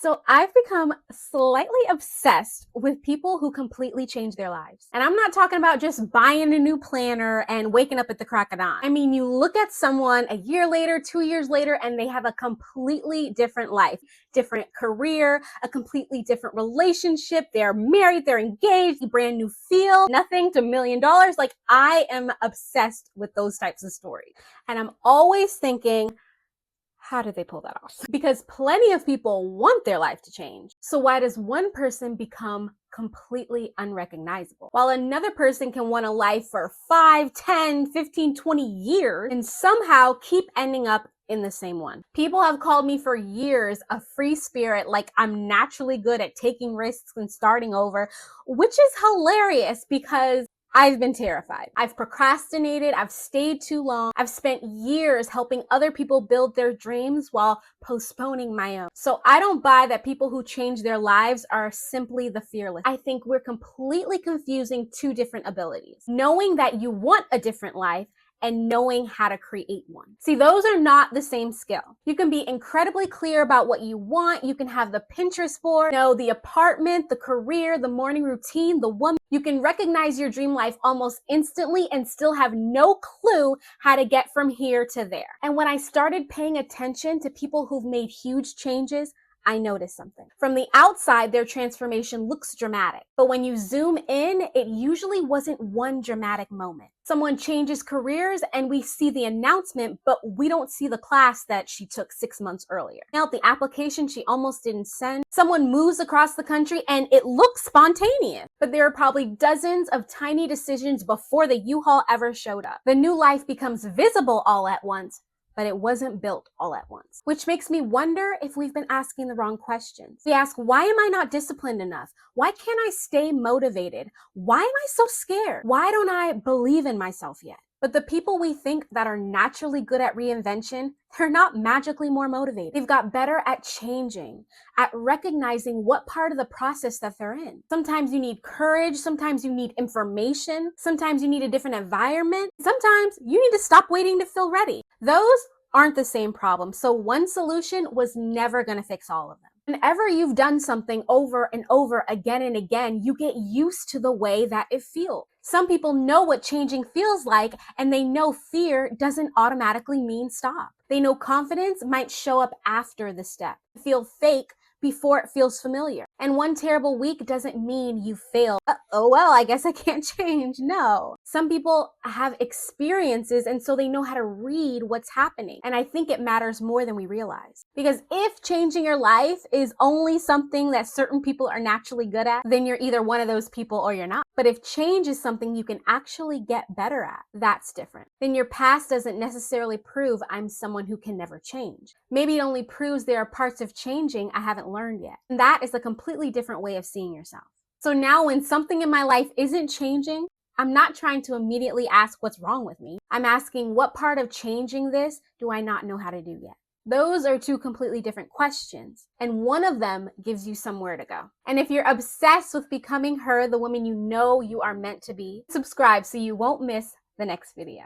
So I've become slightly obsessed with people who completely change their lives. And I'm not talking about just buying a new planner and waking up at the crack of dawn. I mean, you look at someone a year later, 2 years later, and they have a completely different life, different career, a completely different relationship. They're married, they're engaged, a brand new field, nothing to $1,000,000. Like, I am obsessed with those types of stories. And I'm always thinking, how did they pull that off? Because plenty of people want their life to change. So why does one person become completely unrecognizable, while another person can want a life for 5, 10, 15, 20 years and somehow keep ending up in the same one? People have called me for years a free spirit, like I'm naturally good at taking risks and starting over, which is hilarious because I've been terrified. I've procrastinated. I've stayed too long. I've spent years helping other people build their dreams while postponing my own. So I don't buy that people who change their lives are simply the fearless. I think we're completely confusing two different abilities. Knowing that you want a different life and knowing how to create one. See, those are not the same skill. You can be incredibly clear about what you want. You can have the Pinterest board, the apartment, the career, the morning routine, the woman. You can recognize your dream life almost instantly and still have no clue how to get from here to there. And when I started paying attention to people who've made huge changes, I noticed something. From the outside, their transformation looks dramatic, but when you zoom in, it usually wasn't one dramatic moment. Someone changes careers and we see the announcement, but we don't see the class that she took 6 months earlier. Now, the application she almost didn't send. Someone moves across the country and it looks spontaneous, but there are probably dozens of tiny decisions before the U-Haul ever showed up. The new life becomes visible all at once, but it wasn't built all at once. Which makes me wonder if we've been asking the wrong questions. We ask, why am I not disciplined enough? Why can't I stay motivated? Why am I so scared? Why don't I believe in myself yet? But the people we think that are naturally good at reinvention, they're not magically more motivated. They've got better at changing, at recognizing what part of the process that they're in. Sometimes you need courage. Sometimes you need information. Sometimes you need a different environment. Sometimes you need to stop waiting to feel ready. Those aren't the same problem. So one solution was never going to fix all of them. Whenever you've done something over and over again and again, you get used to the way that it feels. Some people know what changing feels like, and they know fear doesn't automatically mean stop. They know confidence might show up after the step. Feel fake before it feels familiar. And one terrible week doesn't mean you failed. Oh, well, I guess I can't change. No. Some people have experiences, and so they know how to read what's happening. And I think it matters more than we realize. Because if changing your life is only something that certain people are naturally good at, then you're either one of those people or you're not. But if change is something you can actually get better at, that's different. Then your past doesn't necessarily prove I'm someone who can never change. Maybe it only proves there are parts of changing I haven't learned yet. And that is a completely different way of seeing yourself. So now when something in my life isn't changing, I'm not trying to immediately ask what's wrong with me. I'm asking, what part of changing this do I not know how to do yet? Those are two completely different questions, and one of them gives you somewhere to go. And if you're obsessed with becoming her, the woman you know you are meant to be, subscribe so you won't miss the next video.